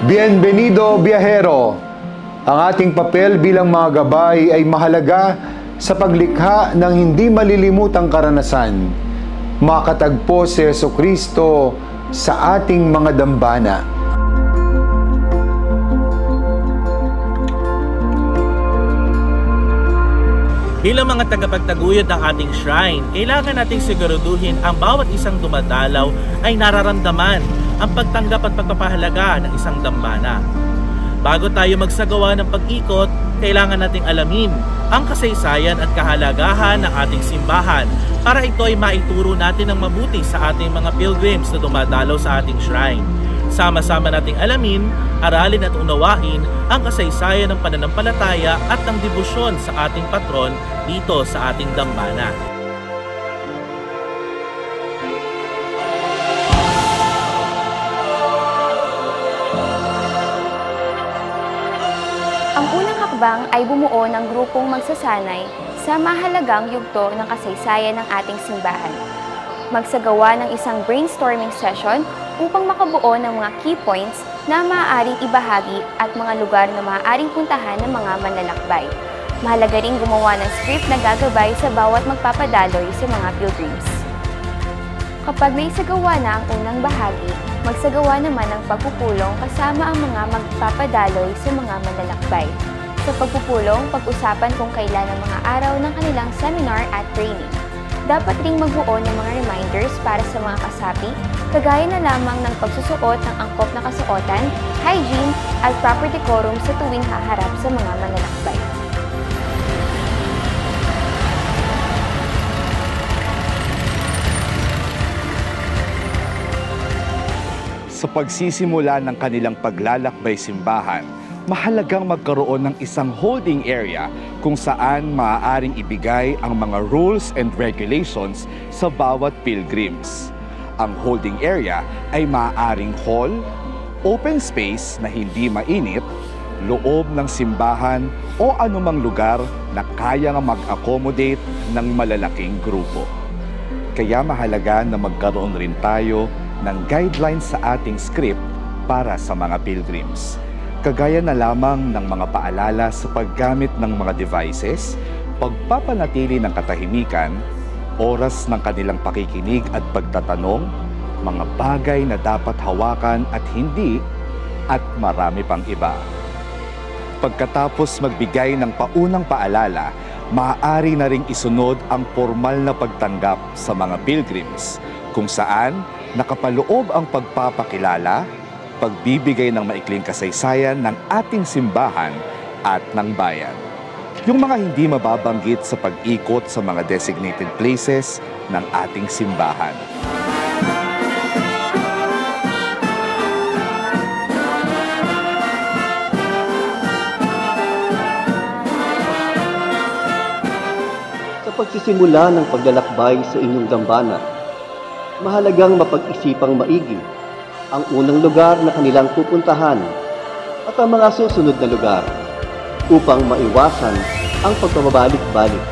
Bienvenido, biyahero! Ang ating papel bilang mga gabay ay mahalaga sa paglikha ng hindi malilimutang karanasan. Makatagpo si Jesucristo sa ating mga dambana. Bilang mga tagapagtaguyod ng ating shrine, kailangan nating siguraduhin ang bawat isang dumadalaw ay nararamdaman ang pagtanggap at pagpapahalaga ng isang dambana. Bago tayo magsagawa ng pag-ikot, kailangan nating alamin ang kasaysayan at kahalagahan ng ating simbahan para ito ay maituro natin ng mabuti sa ating mga pilgrims na dumadalaw sa ating shrine. Sama-sama nating alamin, aralin at unawain ang kasaysayan ng pananampalataya at ng debosyon sa ating patron dito sa ating dambana. Ang unang hakbang ay bumuo ng grupong magsasanay sa mahalagang yugto ng kasaysayan ng ating simbahan. Magsagawa ng isang brainstorming session upang makabuo ng mga key points na maaaring ibahagi at mga lugar na maaaring puntahan ng mga manlalakbay. Mahalaga ring gumawa ng script na gagabay sa bawat magpapadaloy sa mga pilgrims. Kapag naisagawa na ang unang bahagi, magsagawa naman ng pagpupulong kasama ang mga magpapadaloy sa mga manlalakbay. Sa pagpupulong, pag-usapan kung kailan ang mga araw ng kanilang seminar at training. Dapat ring magbuo ng mga reminders para sa mga kasapi, kagaya na lamang ng pagsusuot ng angkop na kasuotan, hygiene, at proper decorum sa tuwing haharap sa mga manlalakbay. Sa pagsisimula ng kanilang paglalakbay simbahan, mahalagang magkaroon ng isang holding area kung saan maaaring ibigay ang mga rules and regulations sa bawat pilgrims. Ang holding area ay maaaring hall, open space na hindi mainit, loob ng simbahan o anumang lugar na kayang mag-accommodate ng malalaking grupo. Kaya mahalaga na magkaroon rin tayo ng guidelines sa ating script para sa mga pilgrims. Kagaya na lamang ng mga paalala sa paggamit ng mga devices, pagpapanatili ng katahimikan, oras ng kanilang pakikinig at pagtatanong, mga bagay na dapat hawakan at hindi, at marami pang iba. Pagkatapos magbigay ng paunang paalala, maaari na ring isunod ang formal na pagtanggap sa mga pilgrims, kung saan nakapaloob ang pagpapakilala, pagbibigay ng maikling kasaysayan ng ating simbahan at ng bayan. Yung mga hindi mababanggit sa pag-ikot sa mga designated places ng ating simbahan. Sa pagsisimula ng paglalakbay sa inyong dambana, mahalagang mapag-isipang maigi ang unang lugar na kanilang pupuntahan at ang mga susunod na lugar upang maiwasan ang pagpabalik-balik.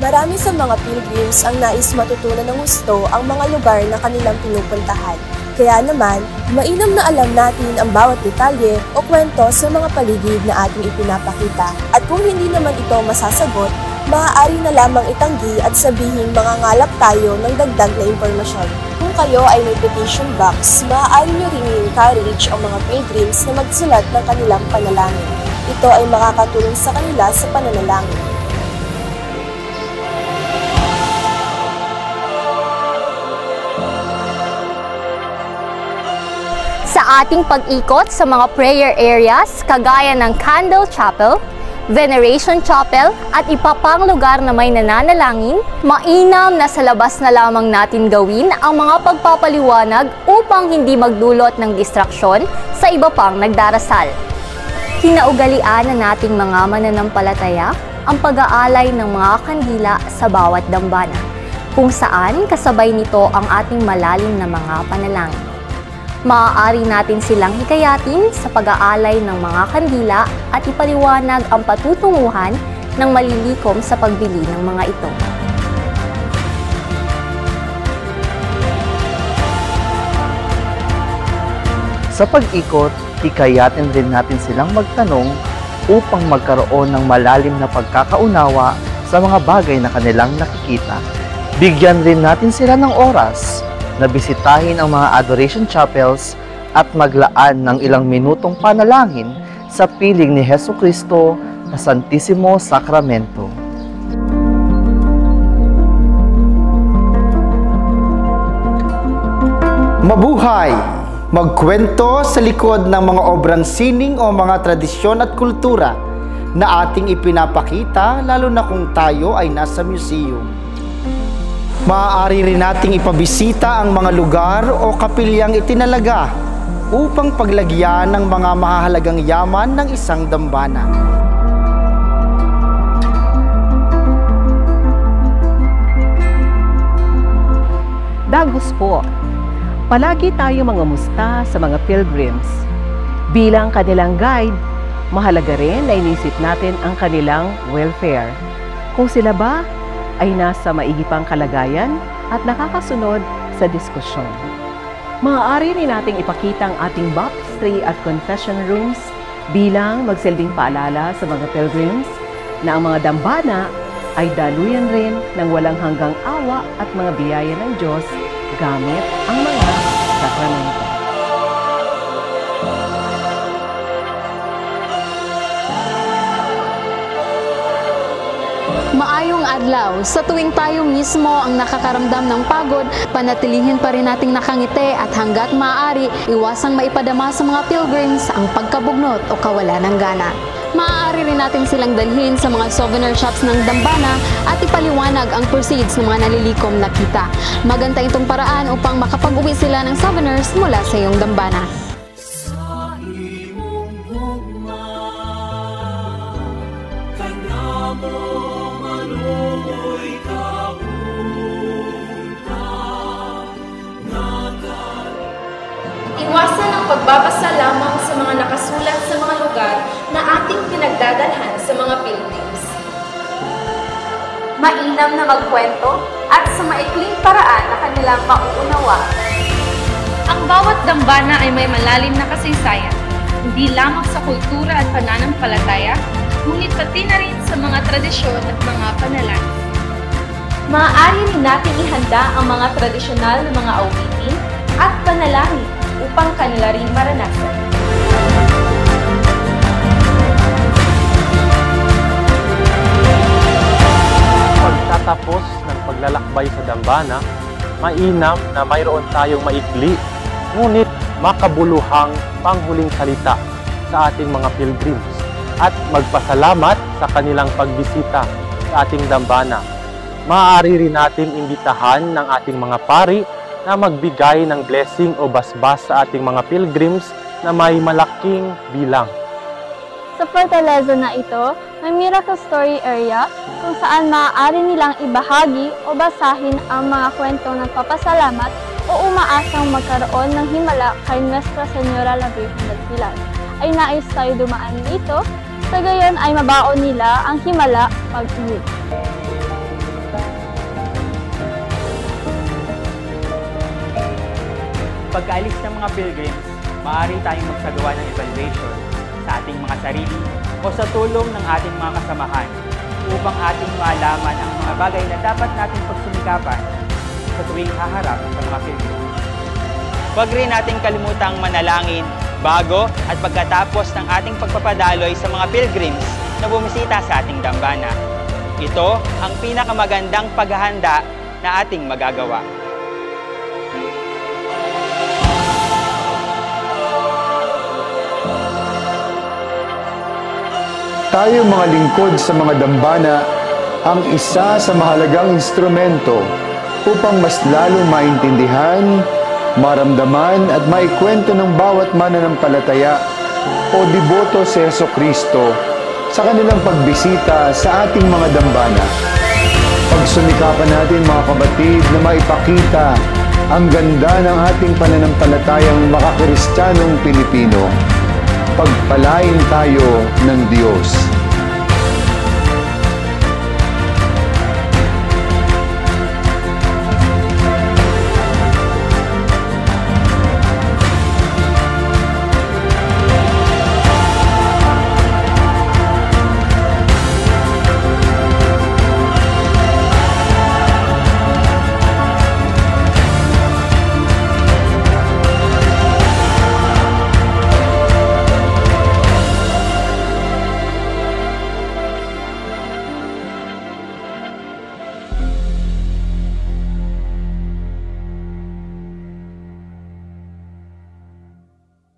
Marami sa mga pilgrims ang nais matutunan ng gusto ang mga lugar na kanilang pinupuntahan. Kaya naman, mainam na alam natin ang bawat detalye o kwento sa mga paligid na ating ipinapakita. At kung hindi naman ito masasagot, maaari na lamang itanggi at sabihing mangangalap tayo ng dagdag na impormasyon. Kung kayo ay may petition box, maaari nyo ring i-encourage ang mga pilgrims na magsulat ng kanilang panalangin. Ito ay makakatulong sa kanila sa pananalangin. Sa ating pag-ikot sa mga prayer areas kagaya ng Candle Chapel, Veneration Chapel at iba pang lugar na may nananalangin, mainam na sa labas na lamang natin gawin ang mga pagpapaliwanag upang hindi magdulot ng distraksyon sa iba pang nagdarasal. Kinaugalian na nating mga mananampalataya ang pag-aalay ng mga kandila sa bawat dambana, kung saan kasabay nito ang ating malalim na mga panalangin. Maaari natin silang hikayatin sa pag-aalay ng mga kandila at ipaliwanag ang patutunguhan ng malilikom sa pagbili ng mga ito. Sa pag-ikot, hikayatin rin natin silang magtanong upang magkaroon ng malalim na pagkakaunawa sa mga bagay na kanilang nakikita. Bigyan rin natin sila ng oras na bisitahin ang mga adoration chapels at maglaan ng ilang minutong panalangin sa piling ni Hesukristo na Santissimo Sacramento. Mabuhay! Magkwento sa likod ng mga obrang sining o mga tradisyon at kultura na ating ipinapakita lalo na kung tayo ay nasa museum. Maaari rin nating ipabisita ang mga lugar o kapilyang itinalaga upang paglagyan ng mga mahahalagang yaman ng isang dambana. Dagos po. Palagi tayo mga musta sa mga pilgrims. Bilang kanilang guide, mahalaga rin na inisip natin ang kanilang welfare. Kung sila ba ay nasa maigi pang kalagayan at nakakasunod sa diskusyon. Maaari rin nating ipakita ang ating baptistry at confession rooms bilang magsilbing paalala sa mga pilgrims na ang mga dambana ay daluyan rin ng walang hanggang awa at mga biyaya ng Diyos gamit ang mga sakramento. Maayong adlaw, sa tuwing tayo mismo ang nakakaramdam ng pagod, panatilihin pa rin nating nakangiti at hanggat maaari, iwasang maipadama sa mga pilgrims ang pagkabugnot o kawalan ng gana. Maaari rin natin silang dalhin sa mga souvenir shops ng dambana at ipaliwanag ang proceeds ng mga nalilikom na kita. Maganda itong paraan upang makapag-uwi sila ng souvenirs mula sa iyong dambana. Iwasan ang pagbabasa lamang sa mga nakasulat sa mga lugar na ating pinagdadalhan sa mga pilgrims. Mainam na magkwento at sa maikling paraan na kanilang mauunawa. Ang bawat dambana ay may malalim na kasaysayan, hindi lamang sa kultura at pananampalataya, ngunit pati na rin sa mga tradisyon at mga panalangin. Maaari rin natin ihanda ang mga tradisyonal na mga awitin at panalangin upang kanila rin maranasan. Pagtatapos ng paglalakbay sa dambana, mainam na mayroon tayong maikli, ngunit makabuluhang panghuling salita sa ating mga pilgrims at magpasalamat sa kanilang pagbisita sa ating dambana. Maaari rin nating imbitahan ng ating mga pari na magbigay ng blessing o basbas sa ating mga pilgrims na may malaking bilang. Sa Fortaleza na ito, may Miracle Story area kung saan maaari nilang ibahagi o basahin ang mga kwentong nagpapasalamat o umaasang magkaroon ng himala kay Nuestra Señora la Virgen del Pilar. Ay nais tayo dumaan dito, sa gayon ay mabaon nila ang himala pag-uwi. Pagkaalis ng mga pilgrims, maaari tayong magsagawa ng evaluation sa ating mga sarili o sa tulong ng ating mga kasamahan upang ating malaman ang mga bagay na dapat nating pagsumikapan sa tuwing haharap sa mga pilgrims. Huwag rin nating kalimutang manalangin bago at pagkatapos ng ating pagpapadaloy sa mga pilgrims na bumisita sa ating dambana. Ito ang pinakamagandang paghahanda na ating magagawa. Tayo mga lingkod sa mga dambana ang isa sa mahalagang instrumento upang mas lalong maintindihan, maramdaman at maikwento ng bawat mananampalataya o deboto sa Hesukristo sa kanilang pagbisita sa ating mga dambana. Pagsumikapan natin mga kapatid na maipakita ang ganda ng ating pananampalatayang makakristyanong Pilipino. Pagpalain tayo ng Diyos.